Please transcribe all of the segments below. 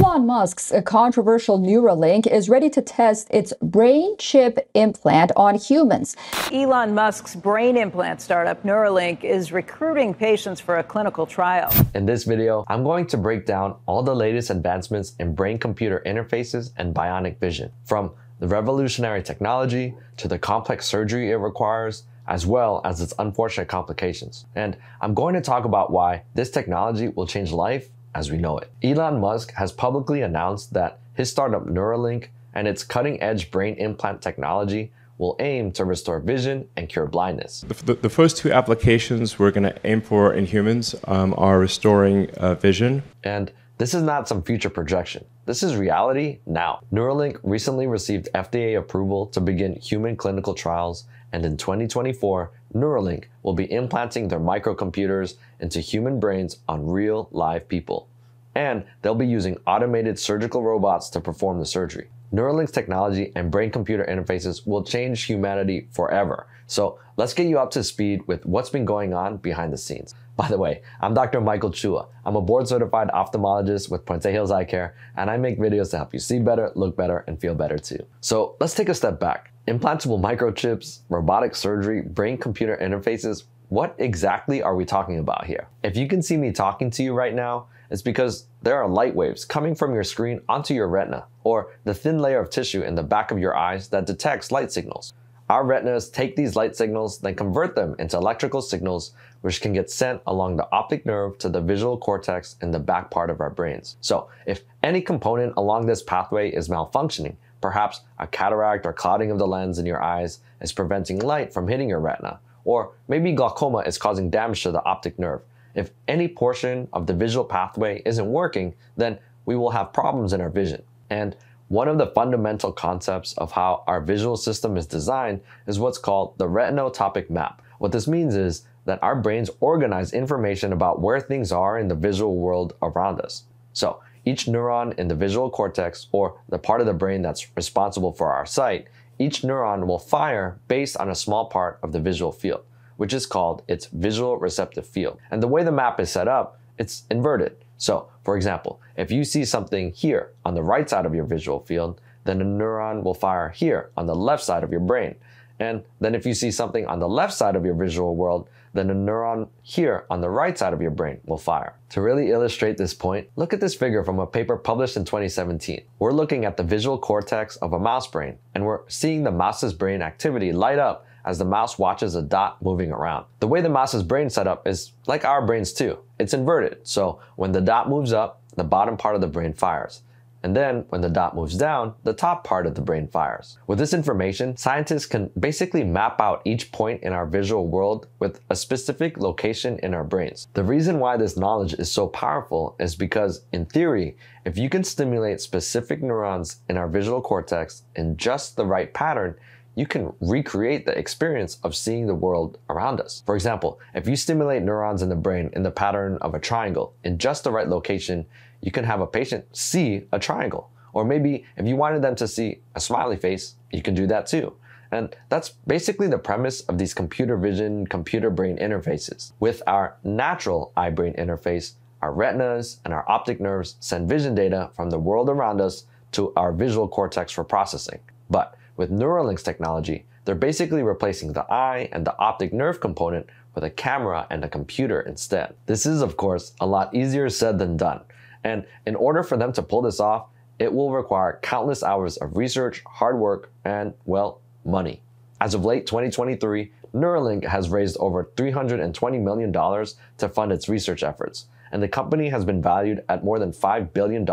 Elon Musk's controversial Neuralink is ready to test its brain chip implant on humans. Elon Musk's brain implant startup Neuralink is recruiting patients for a clinical trial. In this video, I'm going to break down all the latest advancements in brain-computer interfaces and bionic vision, from the revolutionary technology to the complex surgery it requires, as well as its unfortunate complications. And I'm going to talk about why this technology will change life as we know it. Elon Musk has publicly announced that his startup Neuralink and its cutting-edge brain implant technology will aim to restore vision and cure blindness. The first two applications we're going to aim for in humans are restoring vision. And this is not some future projection. This is reality now. Neuralink recently received FDA approval to begin human clinical trials, and in 2024, Neuralink will be implanting their microcomputers into human brains on real live people. And they'll be using automated surgical robots to perform the surgery. Neuralink's technology and brain-computer interfaces will change humanity forever. So let's get you up to speed with what's been going on behind the scenes. By the way, I'm Dr. Michael Chua. I'm a board-certified ophthalmologist with Puente Hills Eye Care, and I make videos to help you see better, look better, and feel better too. So let's take a step back. Implantable microchips, robotic surgery, brain-computer interfaces, what exactly are we talking about here? If you can see me talking to you right now, it's because there are light waves coming from your screen onto your retina, or the thin layer of tissue in the back of your eyes that detects light signals. Our retinas take these light signals, then convert them into electrical signals, which can get sent along the optic nerve to the visual cortex in the back part of our brains. So if any component along this pathway is malfunctioning, perhaps a cataract or clouding of the lens in your eyes is preventing light from hitting your retina, or maybe glaucoma is causing damage to the optic nerve. If any portion of the visual pathway isn't working, then we will have problems in our vision. And one of the fundamental concepts of how our visual system is designed is what's called the retinotopic map. What this means is that our brains organize information about where things are in the visual world around us. So each neuron in the visual cortex, or the part of the brain that's responsible for our sight, each neuron will fire based on a small part of the visual field, which is called its visual receptive field. And the way the map is set up, it's inverted. So, for example, if you see something here on the right side of your visual field, then a neuron will fire here on the left side of your brain. And then if you see something on the left side of your visual world, then a neuron here on the right side of your brain will fire. To really illustrate this point, look at this figure from a paper published in 2017. We're looking at the visual cortex of a mouse brain, and we're seeing the mouse's brain activity light up as the mouse watches a dot moving around. The way the mouse's brain set up is like our brains too. It's inverted, so when the dot moves up, the bottom part of the brain fires. And then when the dot moves down, the top part of the brain fires. With this information, scientists can basically map out each point in our visual world with a specific location in our brains. The reason why this knowledge is so powerful is because, in theory, if you can stimulate specific neurons in our visual cortex in just the right pattern, you can recreate the experience of seeing the world around us. For example, if you stimulate neurons in the brain in the pattern of a triangle in just the right location, you can have a patient see a triangle. Or maybe if you wanted them to see a smiley face, you can do that too. And that's basically the premise of these computer vision, computer brain interfaces. With our natural eye-brain interface, our retinas and our optic nerves send vision data from the world around us to our visual cortex for processing. But with Neuralink's technology, they're basically replacing the eye and the optic nerve component with a camera and a computer instead. This is, of course, a lot easier said than done. And in order for them to pull this off, it will require countless hours of research, hard work, and, well, money. As of late 2023, Neuralink has raised over $320 million to fund its research efforts, and the company has been valued at more than $5 billion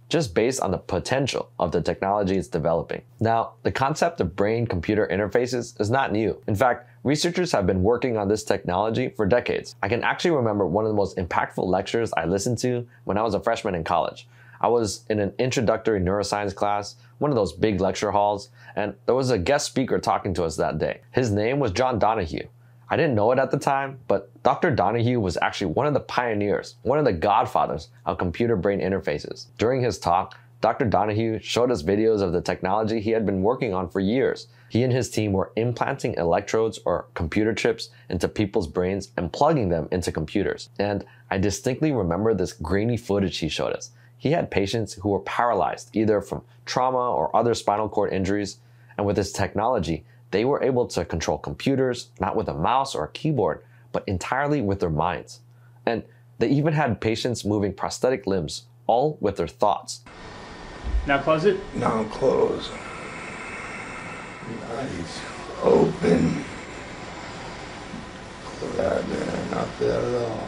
just based on the potential of the technology it's developing. Now, the concept of brain-computer interfaces is not new. In fact, researchers have been working on this technology for decades. I can actually remember one of the most impactful lectures I listened to when I was a freshman in college. I was in an introductory neuroscience class, one of those big lecture halls, and there was a guest speaker talking to us that day. His name was John Donahue. I didn't know it at the time, but Dr. Donahue was actually one of the pioneers, one of the godfathers of computer-brain interfaces. During his talk, Dr. Donahue showed us videos of the technology he had been working on for years. He and his team were implanting electrodes or computer chips into people's brains and plugging them into computers. And I distinctly remember this grainy footage he showed us. He had patients who were paralyzed either from trauma or other spinal cord injuries, and with this technology, they were able to control computers, not with a mouse or a keyboard, but entirely with their minds. And they even had patients moving prosthetic limbs, all with their thoughts. Now close it? Now close. Eyes open. Not there at all.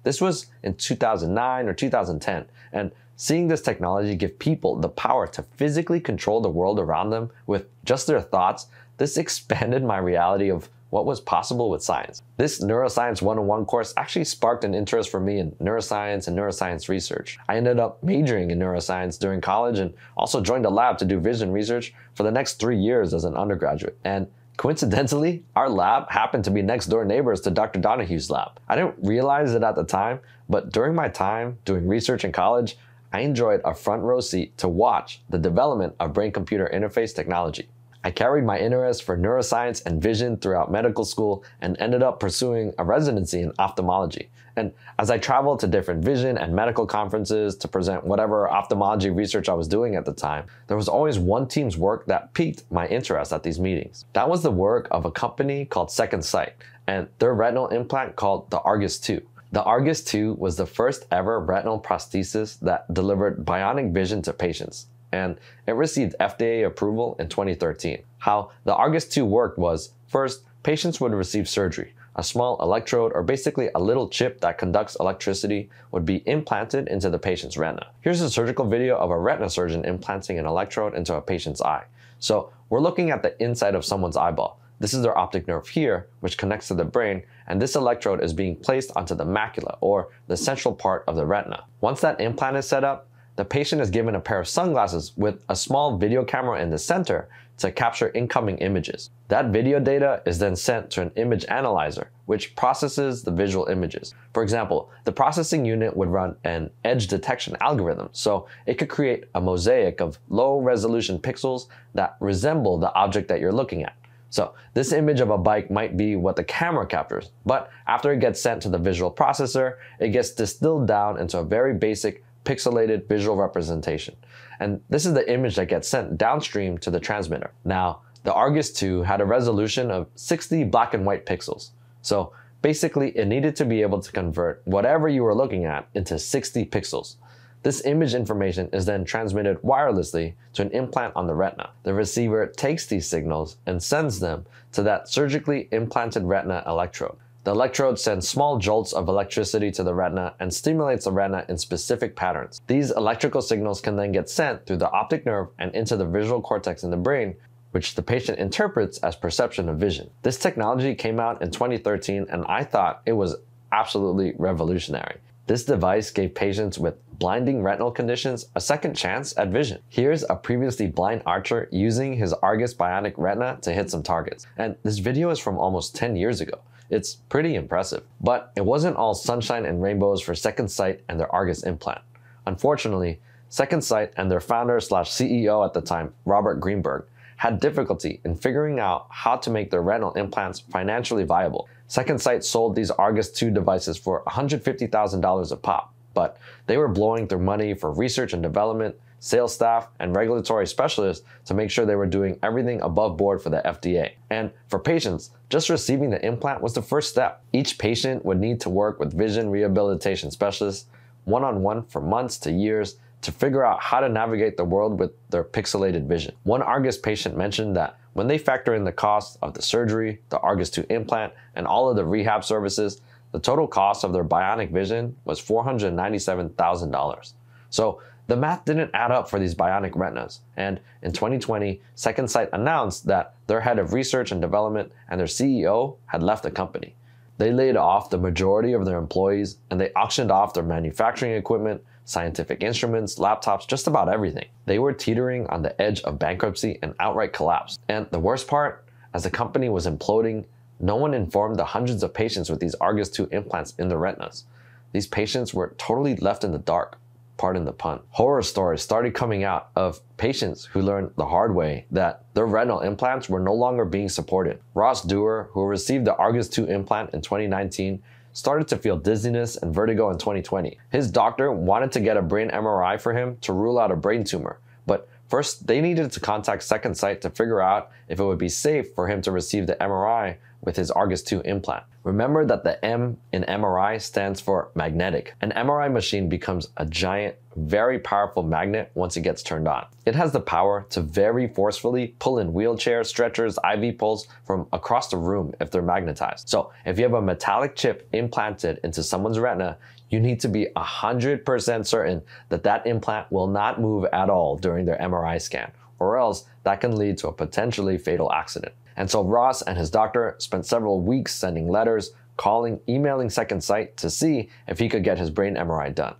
This was in 2009 or 2010, and seeing this technology give people the power to physically control the world around them with just their thoughts, this expanded my reality of what was possible with science. This Neuroscience 101 course actually sparked an interest for me in neuroscience and neuroscience research. I ended up majoring in neuroscience during college and also joined a lab to do vision research for the next 3 years as an undergraduate. And coincidentally, our lab happened to be next door neighbors to Dr. Donahue's lab. I didn't realize it at the time, but during my time doing research in college, I enjoyed a front row seat to watch the development of brain-computer interface technology. I carried my interest for neuroscience and vision throughout medical school and ended up pursuing a residency in ophthalmology. And as I traveled to different vision and medical conferences to present whatever ophthalmology research I was doing at the time, there was always one team's work that piqued my interest at these meetings. That was the work of a company called Second Sight and their retinal implant called the Argus 2. The Argus 2 was the first ever retinal prosthesis that delivered bionic vision to patients, and it received FDA approval in 2013. How the Argus 2 worked was, first, patients would receive surgery. A small electrode, or basically a little chip that conducts electricity, would be implanted into the patient's retina. Here's a surgical video of a retina surgeon implanting an electrode into a patient's eye. So we're looking at the inside of someone's eyeball. This is their optic nerve here, which connects to the brain, and this electrode is being placed onto the macula, or the central part of the retina. Once that implant is set up, the patient is given a pair of sunglasses with a small video camera in the center to capture incoming images. That video data is then sent to an image analyzer, which processes the visual images. For example, the processing unit would run an edge detection algorithm, so it could create a mosaic of low-resolution pixels that resemble the object that you're looking at. So this image of a bike might be what the camera captures, but after it gets sent to the visual processor, it gets distilled down into a very basic pixelated visual representation. And this is the image that gets sent downstream to the transmitter. Now, the Argus 2 had a resolution of 60 black and white pixels. So basically, it needed to be able to convert whatever you were looking at into 60 pixels. This image information is then transmitted wirelessly to an implant on the retina. The receiver takes these signals and sends them to that surgically implanted retina electrode. The electrode sends small jolts of electricity to the retina and stimulates the retina in specific patterns. These electrical signals can then get sent through the optic nerve and into the visual cortex in the brain, which the patient interprets as perception of vision. This technology came out in 2013, and I thought it was absolutely revolutionary. This device gave patients with blinding retinal conditions a second chance at vision. Here's a previously blind archer using his Argus Bionic retina to hit some targets. And this video is from almost 10 years ago. It's pretty impressive. But it wasn't all sunshine and rainbows for Second Sight and their Argus implant. Unfortunately, Second Sight and their founder/CEO at the time, Robert Greenberg, had difficulty in figuring out how to make their retinal implants financially viable. Second Sight sold these Argus 2 devices for $150,000 a pop, but they were blowing through money for research and development, sales staff, and regulatory specialists to make sure they were doing everything above board for the FDA. And for patients, just receiving the implant was the first step. Each patient would need to work with vision rehabilitation specialists one-on-one for months to years to figure out how to navigate the world with their pixelated vision. One Argus patient mentioned that when they factor in the cost of the surgery, the Argus 2 implant, and all of the rehab services, the total cost of their bionic vision was $497,000. So the math didn't add up for these bionic retinas, and in 2020, Second Sight announced that their head of research and development and their CEO had left the company. They laid off the majority of their employees, and they auctioned off their manufacturing equipment, scientific instruments, laptops, just about everything. They were teetering on the edge of bankruptcy and outright collapse. And the worst part, as the company was imploding, no one informed the hundreds of patients with these Argus 2 implants in their retinas. These patients were totally left in the dark. Pardon the pun. Horror stories started coming out of patients who learned the hard way that their retinal implants were no longer being supported. Ross Dewar, who received the Argus 2 implant in 2019, started to feel dizziness and vertigo in 2020. His doctor wanted to get a brain MRI for him to rule out a brain tumor, but first they needed to contact Second Sight to figure out if it would be safe for him to receive the MRI with his Argus 2 implant. Remember that the M in MRI stands for magnetic. An MRI machine becomes a giant, very powerful magnet once it gets turned on. It has the power to very forcefully pull in wheelchairs, stretchers, IV poles from across the room if they're magnetized. So if you have a metallic chip implanted into someone's retina, you need to be 100% certain that that implant will not move at all during their MRI scan, or else that can lead to a potentially fatal accident. And so Ross and his doctor spent several weeks sending letters, calling, emailing Second Sight to see if he could get his brain MRI done.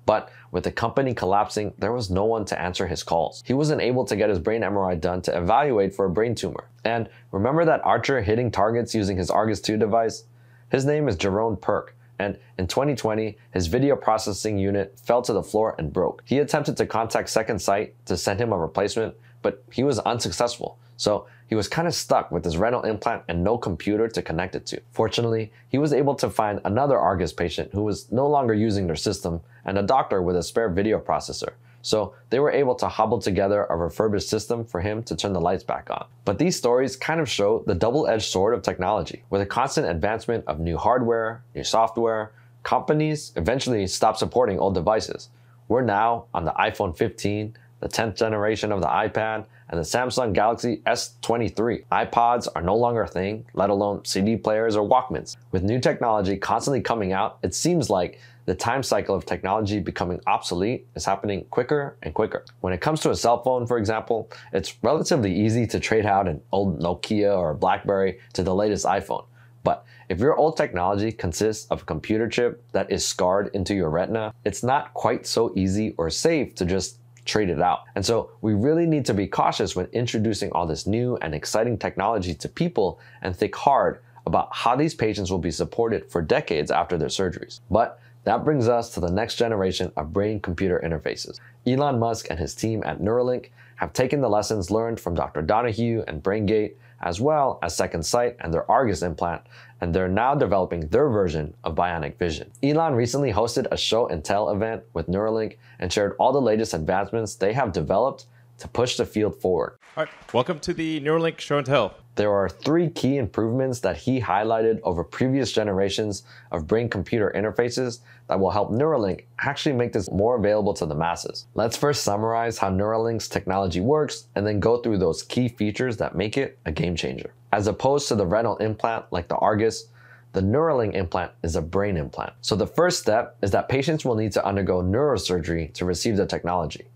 But with the company collapsing, there was no one to answer his calls. He wasn't able to get his brain MRI done to evaluate for a brain tumor. And remember that archer hitting targets using his Argus 2 device? His name is Jerome Perk, and in 2020, his video processing unit fell to the floor and broke. He attempted to contact Second Sight to send him a replacement, but he was unsuccessful. So he was kind of stuck with his retinal implant and no computer to connect it to. Fortunately, he was able to find another Argus patient who was no longer using their system and a doctor with a spare video processor. So they were able to hobble together a refurbished system for him to turn the lights back on. But these stories kind of show the double-edged sword of technology. With a constant advancement of new hardware, new software, companies eventually stopped supporting old devices. We're now on the iPhone 15, the 10th generation of the iPad, and the Samsung Galaxy S23. iPods are no longer a thing, let alone CD players or Walkmans. With new technology constantly coming out, it seems like the time cycle of technology becoming obsolete is happening quicker and quicker. When it comes to a cell phone, for example, it's relatively easy to trade out an old Nokia or a BlackBerry to the latest iPhone. But if your old technology consists of a computer chip that is scarred into your retina, it's not quite so easy or safe to just trade it out. And so we really need to be cautious when introducing all this new and exciting technology to people and think hard about how these patients will be supported for decades after their surgeries. But that brings us to the next generation of brain-computer interfaces. Elon Musk and his team at Neuralink have taken the lessons learned from Dr. Donahue and BrainGate, as well as Second Sight and their Argus implant, and they're now developing their version of Bionic Vision. Elon recently hosted a show and tell event with Neuralink and shared all the latest advancements they have developed to push the field forward. All right, welcome to the Neuralink Show and Tell. There are 3 key improvements that he highlighted over previous generations of brain-computer interfaces that will help Neuralink actually make this more available to the masses. Let's first summarize how Neuralink's technology works and then go through those key features that make it a game changer. As opposed to the retinal implant like the Argus, the Neuralink implant is a brain implant. So the first step is that patients will need to undergo neurosurgery to receive the technology.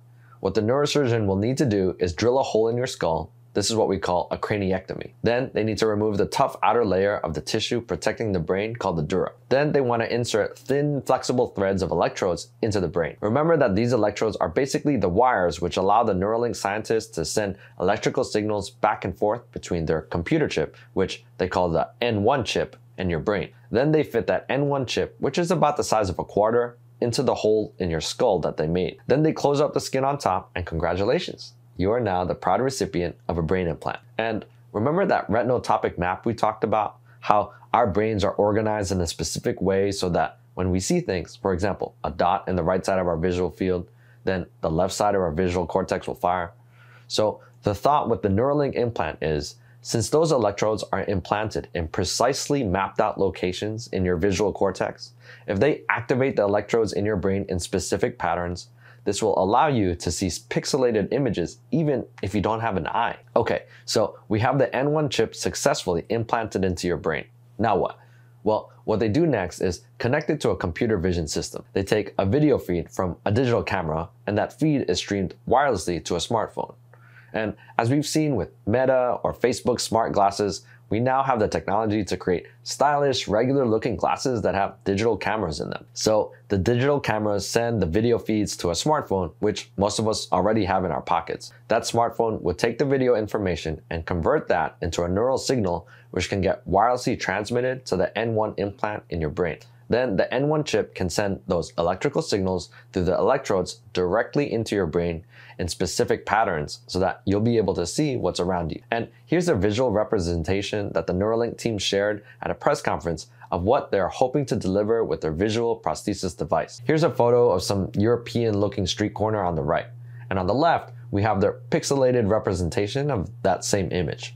What the neurosurgeon will need to do is drill a hole in your skull. This is what we call a craniectomy. Then they need to remove the tough outer layer of the tissue protecting the brain called the dura. Then they want to insert thin, flexible threads of electrodes into the brain. Remember that these electrodes are basically the wires which allow the Neuralink scientists to send electrical signals back and forth between their computer chip, which they call the N1 chip, and your brain. Then they fit that N1 chip, which is about the size of a quarter, into the hole in your skull that they made. Then they close up the skin on top, and congratulations. You are now the proud recipient of a brain implant. And remember that retinotopic map we talked about? How our brains are organized in a specific way so that when we see things, for example, a dot in the right side of our visual field, then the left side of our visual cortex will fire. So the thought with the Neuralink implant is, since those electrodes are implanted in precisely mapped out locations in your visual cortex, if they activate the electrodes in your brain in specific patterns, this will allow you to see pixelated images even if you don't have an eye. Okay, so we have the N1 chip successfully implanted into your brain. Now what? Well, what they do next is connect it to a computer vision system. They take a video feed from a digital camera, and that feed is streamed wirelessly to a smartphone. And as we've seen with Meta or Facebook smart glasses, we now have the technology to create stylish, regular-looking glasses that have digital cameras in them. So the digital cameras send the video feeds to a smartphone, which most of us already have in our pockets. That smartphone would take the video information and convert that into a neural signal, which can get wirelessly transmitted to the N1 implant in your brain. Then the N1 chip can send those electrical signals through the electrodes directly into your brain in specific patterns so that you'll be able to see what's around you. And here's a visual representation that the Neuralink team shared at a press conference of what they're hoping to deliver with their visual prosthesis device. Here's a photo of some European-looking street corner on the right, and on the left, we have their pixelated representation of that same image.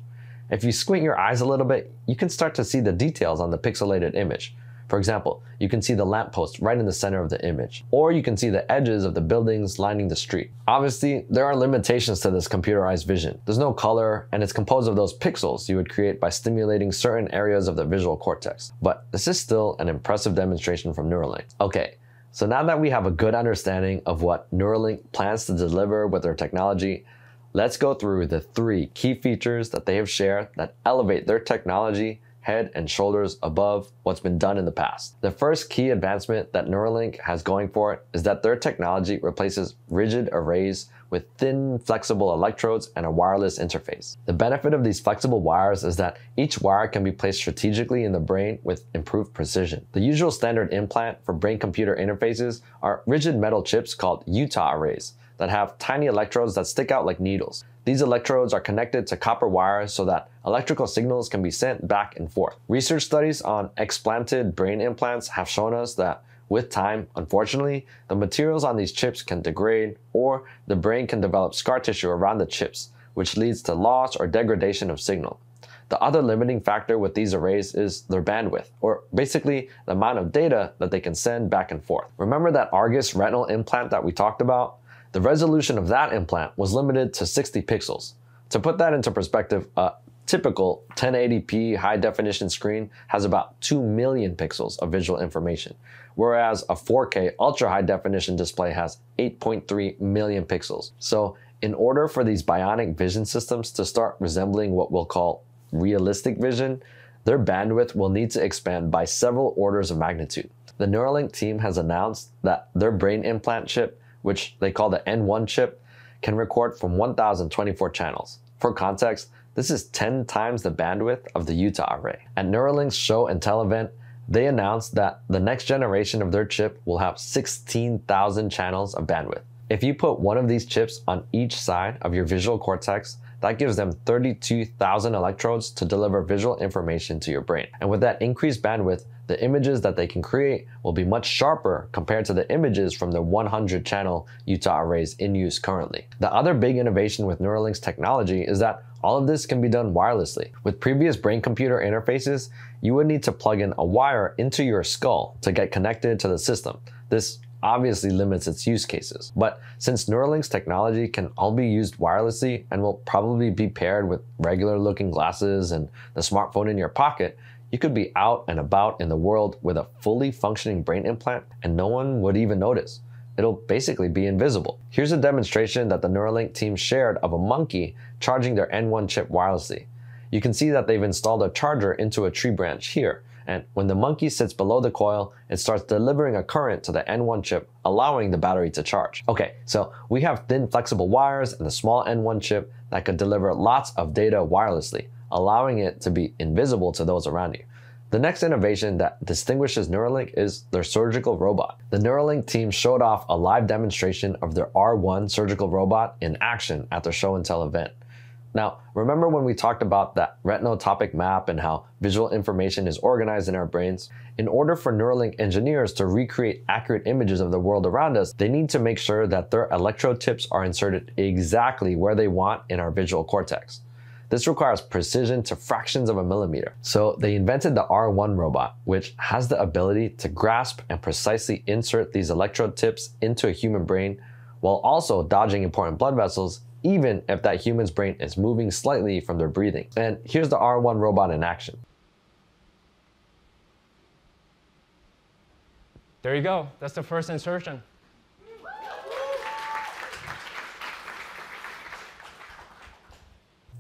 If you squint your eyes a little bit, you can start to see the details on the pixelated image. For example, you can see the lamppost right in the center of the image, or you can see the edges of the buildings lining the street. Obviously, there are limitations to this computerized vision. There's no color, and it's composed of those pixels you would create by stimulating certain areas of the visual cortex. But this is still an impressive demonstration from Neuralink. Okay, so now that we have a good understanding of what Neuralink plans to deliver with their technology, let's go through the 3 key features that they have shared that elevate their technology head and shoulders above what's been done in the past. The first key advancement that Neuralink has going for it is that their technology replaces rigid arrays with thin, flexible electrodes and a wireless interface. The benefit of these flexible wires is that each wire can be placed strategically in the brain with improved precision. The usual standard implant for brain-computer interfaces are rigid metal chips called Utah arrays that have tiny electrodes that stick out like needles. These electrodes are connected to copper wires so that electrical signals can be sent back and forth. Research studies on explanted brain implants have shown us that with time, unfortunately, the materials on these chips can degrade, or the brain can develop scar tissue around the chips, which leads to loss or degradation of signal. The other limiting factor with these arrays is their bandwidth, or basically the amount of data that they can send back and forth. Remember that Argus retinal implant that we talked about? The resolution of that implant was limited to 60 pixels. To put that into perspective, a typical 1080p high-definition screen has about 2 million pixels of visual information, whereas a 4K ultra-high-definition display has 8.3 million pixels. So in order for these bionic vision systems to start resembling what we'll call realistic vision, their bandwidth will need to expand by several orders of magnitude. The Neuralink team has announced that their brain implant chip, which they call the N1 chip, can record from 1,024 channels. For context, this is 10 times the bandwidth of the Utah array. At Neuralink's show and tell event, they announced that the next generation of their chip will have 16,000 channels of bandwidth. If you put one of these chips on each side of your visual cortex, that gives them 32,000 electrodes to deliver visual information to your brain. And with that increased bandwidth, the images that they can create will be much sharper compared to the images from the 100-channel Utah arrays in use currently. The other big innovation with Neuralink's technology is that all of this can be done wirelessly. With previous brain-computer interfaces, you would need to plug in a wire into your skull to get connected to the system. This obviously limits its use cases. But since Neuralink's technology can all be used wirelessly and will probably be paired with regular-looking glasses and the smartphone in your pocket, you could be out and about in the world with a fully functioning brain implant and no one would even notice. It'll basically be invisible. Here's a demonstration that the Neuralink team shared of a monkey charging their N1 chip wirelessly. You can see that they've installed a charger into a tree branch here, and when the monkey sits below the coil, it starts delivering a current to the N1 chip, allowing the battery to charge. Okay, so we have thin flexible wires and a small N1 chip that could deliver lots of data wirelessly, allowing it to be invisible to those around you. The next innovation that distinguishes Neuralink is their surgical robot. The Neuralink team showed off a live demonstration of their R1 surgical robot in action at their show and tell event. Now, remember when we talked about that retinotopic map and how visual information is organized in our brains? In order for Neuralink engineers to recreate accurate images of the world around us, they need to make sure that their electrode tips are inserted exactly where they want in our visual cortex. This requires precision to fractions of a millimeter. So they invented the R1 robot, which has the ability to grasp and precisely insert these electrode tips into a human brain while also dodging important blood vessels, even if that human's brain is moving slightly from their breathing. And here's the R1 robot in action. There you go. That's the first insertion.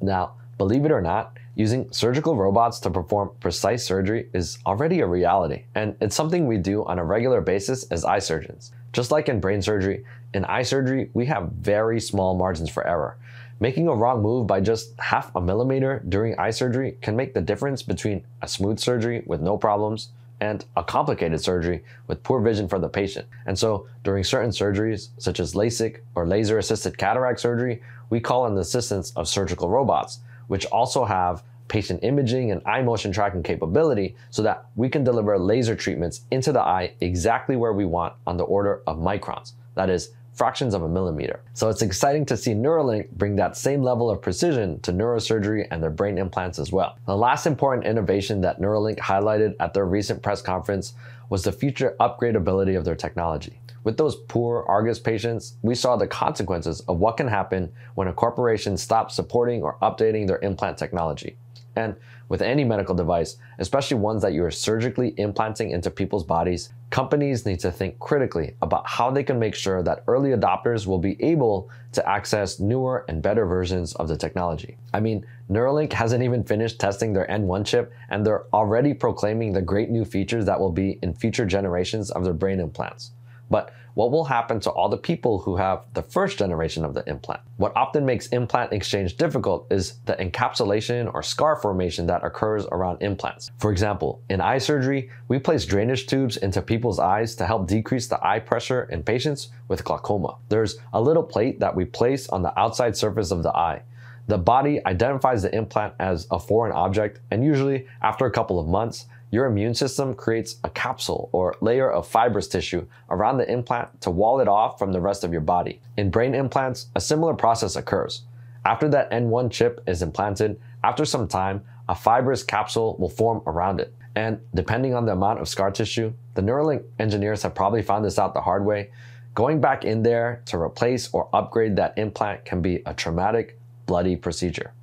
Now, believe it or not, using surgical robots to perform precise surgery is already a reality, and it's something we do on a regular basis as eye surgeons. Just like in brain surgery, in eye surgery, we have very small margins for error. Making a wrong move by just half a millimeter during eye surgery can make the difference between a smooth surgery with no problems and a complicated surgery with poor vision for the patient. And so during certain surgeries, such as LASIK or laser-assisted cataract surgery, we call in the assistance of surgical robots, which also have patient imaging and eye motion tracking capability so that we can deliver laser treatments into the eye exactly where we want on the order of microns. That is, fractions of a millimeter. So it's exciting to see Neuralink bring that same level of precision to neurosurgery and their brain implants as well. The last important innovation that Neuralink highlighted at their recent press conference was the future upgradability of their technology. With those poor Argus patients, we saw the consequences of what can happen when a corporation stops supporting or updating their implant technology. And with any medical device, especially ones that you are surgically implanting into people's bodies, companies need to think critically about how they can make sure that early adopters will be able to access newer and better versions of the technology. I mean, Neuralink hasn't even finished testing their N1 chip, and they're already proclaiming the great new features that will be in future generations of their brain implants. But what will happen to all the people who have the first generation of the implant? What often makes implant exchange difficult is the encapsulation or scar formation that occurs around implants. For example, in eye surgery, we place drainage tubes into people's eyes to help decrease the eye pressure in patients with glaucoma. There's a little plate that we place on the outside surface of the eye. The body identifies the implant as a foreign object, and usually after a couple of months, your immune system creates a capsule or layer of fibrous tissue around the implant to wall it off from the rest of your body. In brain implants, a similar process occurs. After that N1 chip is implanted, after some time, a fibrous capsule will form around it. And depending on the amount of scar tissue, the Neuralink engineers have probably found this out the hard way. Going back in there to replace or upgrade that implant can be a traumatic, bloody procedure.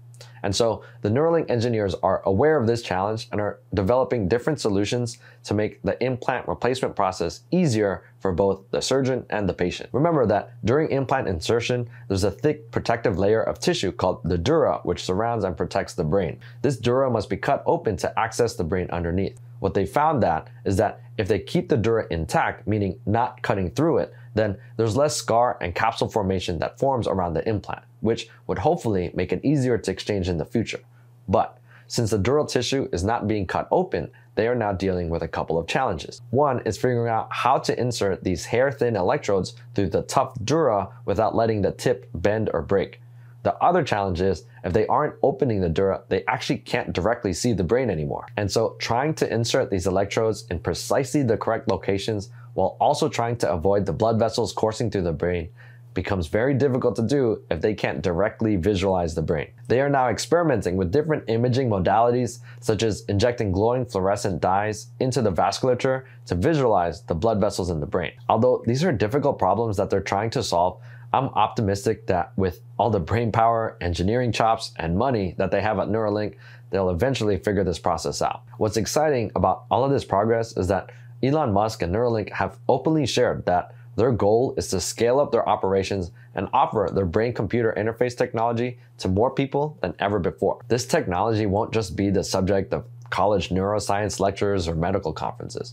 And so the Neuralink engineers are aware of this challenge and are developing different solutions to make the implant replacement process easier for both the surgeon and the patient. Remember that during implant insertion, there's a thick protective layer of tissue called the dura, which surrounds and protects the brain. This dura must be cut open to access the brain underneath. What they found is that if they keep the dura intact, meaning not cutting through it, then there's less scar and capsule formation that forms around the implant, which would hopefully make it easier to exchange in the future. But since the dural tissue is not being cut open, they are now dealing with a couple of challenges. One is figuring out how to insert these hair-thin electrodes through the tough dura without letting the tip bend or break. The other challenge is, if they aren't opening the dura, they actually can't directly see the brain anymore. And so trying to insert these electrodes in precisely the correct locations while also trying to avoid the blood vessels coursing through the brain becomes very difficult to do if they can't directly visualize the brain. They are now experimenting with different imaging modalities, such as injecting glowing fluorescent dyes into the vasculature to visualize the blood vessels in the brain. Although these are difficult problems that they're trying to solve, I'm optimistic that with all the brain power, engineering chops, and money that they have at Neuralink, they'll eventually figure this process out. What's exciting about all of this progress is that Elon Musk and Neuralink have openly shared that their goal is to scale up their operations and offer their brain-computer interface technology to more people than ever before. This technology won't just be the subject of college neuroscience lectures or medical conferences.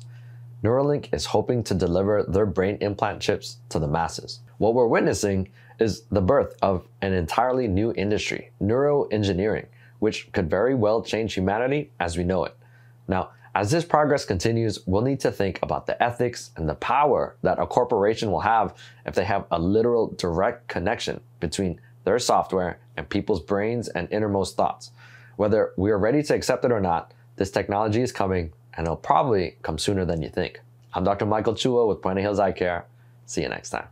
Neuralink is hoping to deliver their brain implant chips to the masses. What we're witnessing is the birth of an entirely new industry, neuroengineering, which could very well change humanity as we know it. Now, as this progress continues, we'll need to think about the ethics and the power that a corporation will have if they have a literal direct connection between their software and people's brains and innermost thoughts. Whether we are ready to accept it or not, this technology is coming, and it'll probably come sooner than you think. I'm Dr. Michael Chua with Point of Hills Eye Care. See you next time.